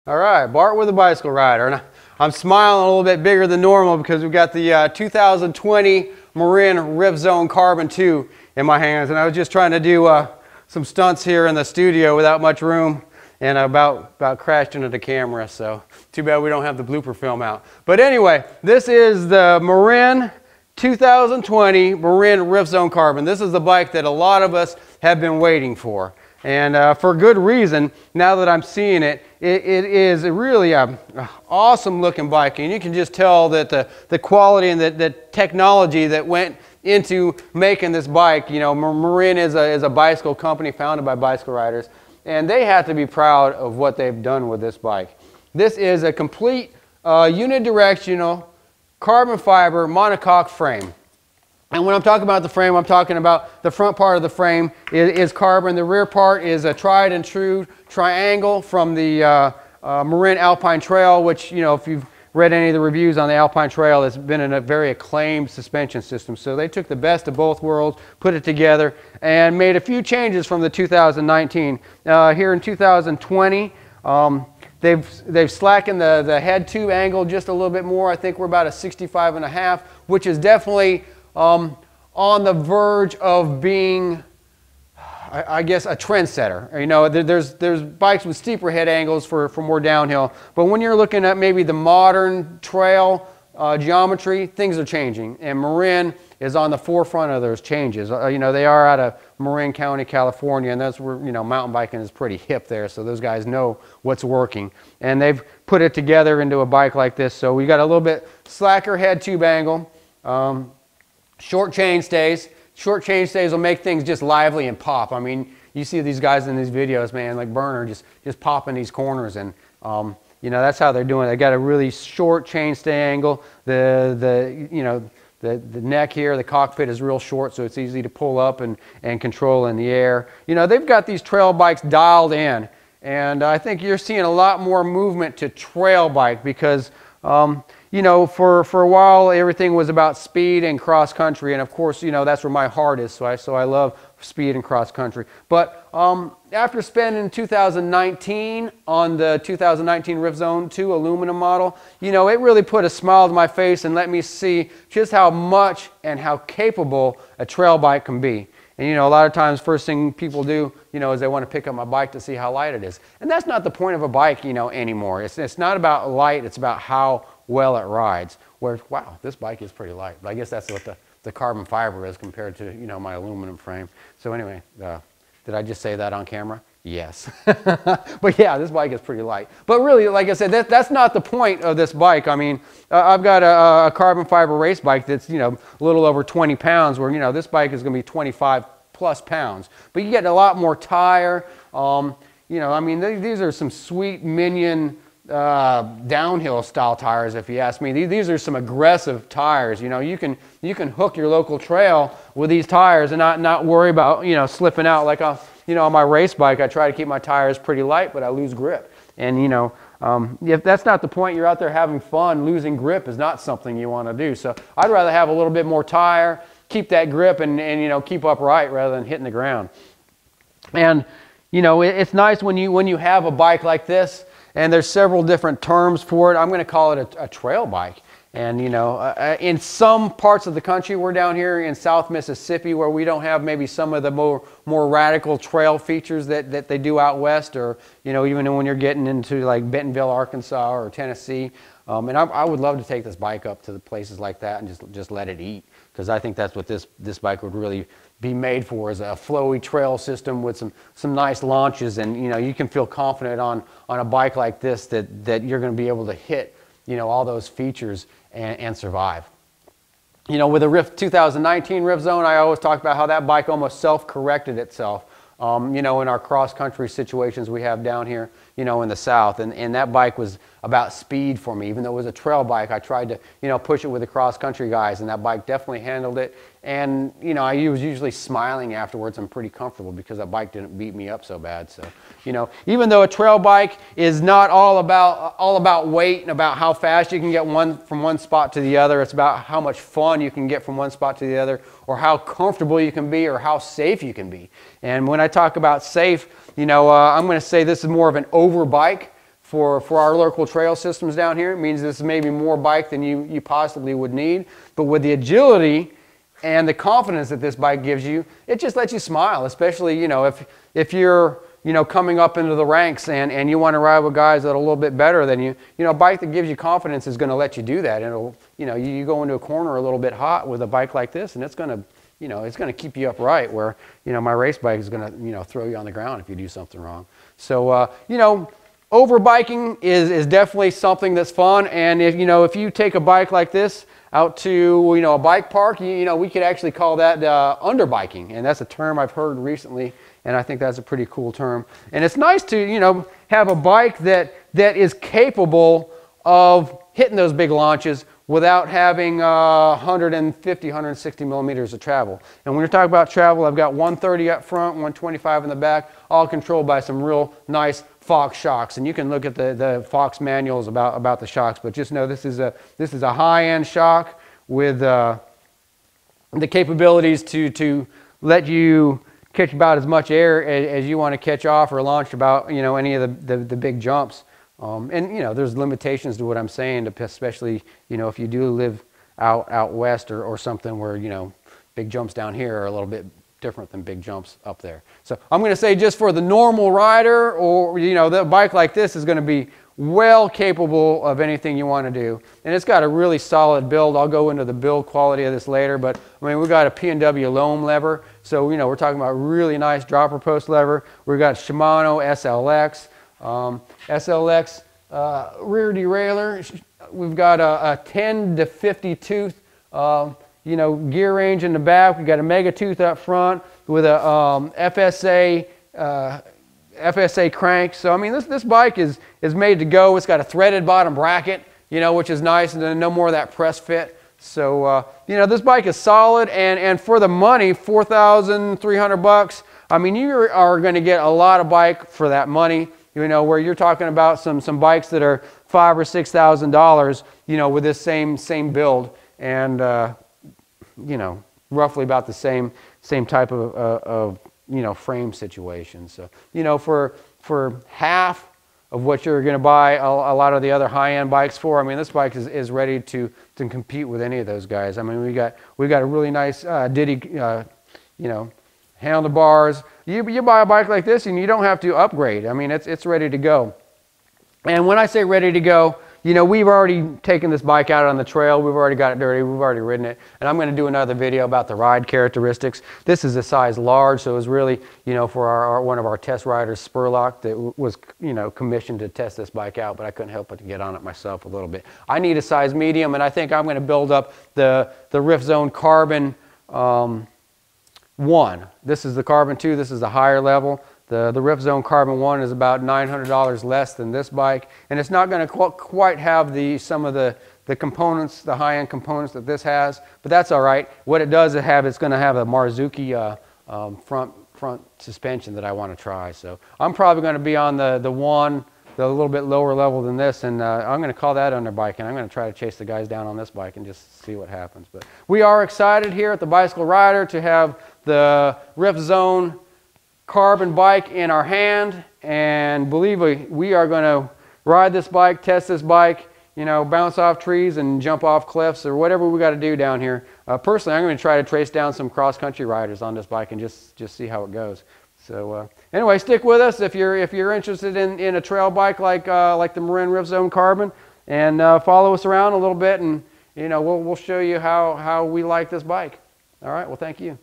All right, Bart with a bicycle rider. And I'm smiling a little bit bigger than normal because we've got the 2020 Marin Rift Zone Carbon 2 in my hands. And I was just trying to do some stunts here in the studio without much room, and I about crashed into the camera. So too bad we don't have the blooper film out. But anyway, this is the Marin 2020 Marin Rift Zone Carbon. This is the bike that a lot of us have been waiting for. And for good reason. Now that I'm seeing it, it is really a awesome looking bike, and you can just tell that the quality and the technology that went into making this bike. You know, Marin is a bicycle company founded by bicycle riders, and they have to be proud of what they've done with this bike. This is a complete unidirectional carbon fiber monocoque frame. And when I'm talking about the frame, I'm talking about the front part of the frame is carbon. The rear part is a tried and true triangle from the Marin Alpine Trail, which, you know, if you've read any of the reviews on the Alpine Trail, it's been in a very acclaimed suspension system. So they took the best of both worlds, put it together, and made a few changes from the 2019. Here in 2020, they've slackened the head tube angle just a little bit more. I think we're about a 65.5, which is definitely on the verge of being, I guess, a trendsetter. You know, there's bikes with steeper head angles for more downhill, but when you're looking at maybe the modern trail geometry, things are changing, and Marin is on the forefront of those changes. You know, they are out of Marin County, California, and that's where, you know, mountain biking is pretty hip there, so those guys know what's working, and they've put it together into a bike like this. So we got a little bit slacker head tube angle. Short chain stays. Short chain stays will make things just lively and pop. I mean, you see these guys in these videos, man, like Burner, just popping these corners, and you know, that's how they're doing it. They got a really short chain stay angle. The neck here, the cockpit is real short, so it's easy to pull up and control in the air. You know, they've got these trail bikes dialed in, and I think you're seeing a lot more movement to trail bike because you know, for a while everything was about speed and cross country, and of course, you know, that's where my heart is, so I love speed and cross country. But after spending 2019 on the 2019 Rift Zone 2 aluminum model, you know, it really put a smile to my face and let me see just how much and how capable a trail bike can be. And you know, a lot of times first thing people do, you know, is they want to pick up my bike to see how light it is. And that's not the point of a bike, you know, anymore. It's not about light, it's about how well it rides. Where, wow, this bike is pretty light. But I guess that's what the carbon fiber is compared to, you know, my aluminum frame. So anyway, did I just say that on camera? Yes. But yeah, this bike is pretty light. But really, like I said, that's not the point of this bike. I mean, I've got a carbon fiber race bike that's, you know, a little over 20 pounds, where, you know, this bike is going to be 25 plus pounds. But you get a lot more tire. You know, I mean, these are some sweet Minion downhill style tires, if you ask me. These are some aggressive tires. You know, you can hook your local trail with these tires and not worry about, you know, slipping out. Like you know, on my race bike, I try to keep my tires pretty light, but I lose grip. And you know, if that's not the point, you're out there having fun, losing grip is not something you want to do. So I'd rather have a little bit more tire, keep that grip, and you know, keep upright rather than hitting the ground. And you know, it's nice when you have a bike like this. And there's several different terms for it. I'm going to call it a trail bike. And you know, in some parts of the country, we're down here in South Mississippi, where we don't have maybe some of the more radical trail features that they do out west, or you know, even when you're getting into like Bentonville, Arkansas, or Tennessee. And I would love to take this bike up to the places like that and just let it eat, because I think that's what this bike would really be made for, is a flowy trail system with some nice launches. And you know, you can feel confident on a bike like this that you're going to be able to hit, you know, all those features and survive. You know, with the 2019 Rift Zone, I always talk about how that bike almost self-corrected itself. You know, in our cross-country situations we have down here, you know, in the South, and that bike was about speed for me. Even though it was a trail bike, I tried to, you know, push it with the cross-country guys, and that bike definitely handled it. And you know, I was usually smiling afterwards. I'm pretty comfortable because that bike didn't beat me up so bad. So, you know, even though a trail bike is not all about weight and about how fast you can get from one spot to the other, it's about how much fun you can get from one spot to the other, or how comfortable you can be, or how safe you can be. And when I talk about safe, you know, I'm going to say this is more of an over bike for our local trail systems down here. It means this is maybe more bike than you possibly would need. But with the agility and the confidence that this bike gives you, it just lets you smile, especially, you know, if you're, you know, coming up into the ranks and you want to ride with guys that are a little bit better than you. You know, a bike that gives you confidence is going to let you do that. And it'll, you know, you go into a corner a little bit hot with a bike like this, and it's going to, you know, it's going to keep you upright, where, you know, my race bike is going to, you know, throw you on the ground if you do something wrong. So, you know, over biking is definitely something that's fun. And if, you know, if you take a bike like this out to, you know, a bike park, you know, we could actually call that under biking. And that's a term I've heard recently, and I think that's a pretty cool term. And it's nice to, you know, have a bike that is capable of hitting those big launches without having 150, 160 millimeters of travel. And when you're talking about travel, I've got 130 up front, 125 in the back, all controlled by some real nice Fox shocks. And you can look at the Fox manuals about the shocks, but just know this is a high-end shock with the capabilities to let you catch about as much air as you want to catch off or launch about, you know, any of the big jumps. And, you know, there's limitations to what I'm saying, especially, you know, if you do live out west or something where, you know, big jumps down here are a little bit different than big jumps up there. So I'm going to say, just for the normal rider, or, you know, the bike like this is going to be well capable of anything you want to do. And it's got a really solid build. I'll go into the build quality of this later, but I mean, we've got a P&W loam lever. So, you know, we're talking about really nice dropper post lever. We've got Shimano SLX. SLX rear derailleur. We've got a 10 to 50 tooth, you know, gear range in the back. We've got a mega tooth up front with a FSA crank. So I mean, this bike is made to go. It's got a threaded bottom bracket, you know, which is nice, and then no more of that press fit. So you know, this bike is solid, and for the money, $4,300. I mean, you are going to get a lot of bike for that money. You know, where you're talking about some bikes that are $5,000 or $6,000, you know, with this same build, and you know, roughly about the same type of you know, frame situation. So, you know, for half of what you're going to buy a lot of the other high-end bikes for, I mean, this bike is ready to compete with any of those guys. I mean, we got a really nice Diddy, you know, handlebars. You buy a bike like this and you don't have to upgrade. I mean, it's ready to go. And when I say ready to go, you know, we've already taken this bike out on the trail. We've already got it dirty. We've already ridden it. And I'm going to do another video about the ride characteristics. This is a size large, so it was really, you know, for one of our test riders, Spurlock, that was, you know, commissioned to test this bike out, but I couldn't help but to get on it myself a little bit. I need a size medium, and I think I'm going to build up the Rift Zone Carbon 1. This is the Carbon 2. This is the higher level. The Rift Zone Carbon 1 is about $900 less than this bike, and it's not going to quite have some of the components, the high-end components that this has, but that's all right. What it does it's going to have a Marzuki front suspension that I want to try. So I'm probably going to be on the little bit lower level than this, and I'm going to call that under bike, and I'm going to try to chase the guys down on this bike and just see what happens. But we are excited here at the Bicycle Rider to have the Rift Zone Carbon bike in our hand, and believe me, we are going to ride this bike, test this bike, you know, bounce off trees and jump off cliffs or whatever we got to do down here. Personally, I'm going to try to trace down some cross-country riders on this bike and just see how it goes. So anyway, stick with us if you're interested in a trail bike like the Marin Rift Zone Carbon, and follow us around a little bit, and you know, we'll show you how we like this bike. All right, well, thank you.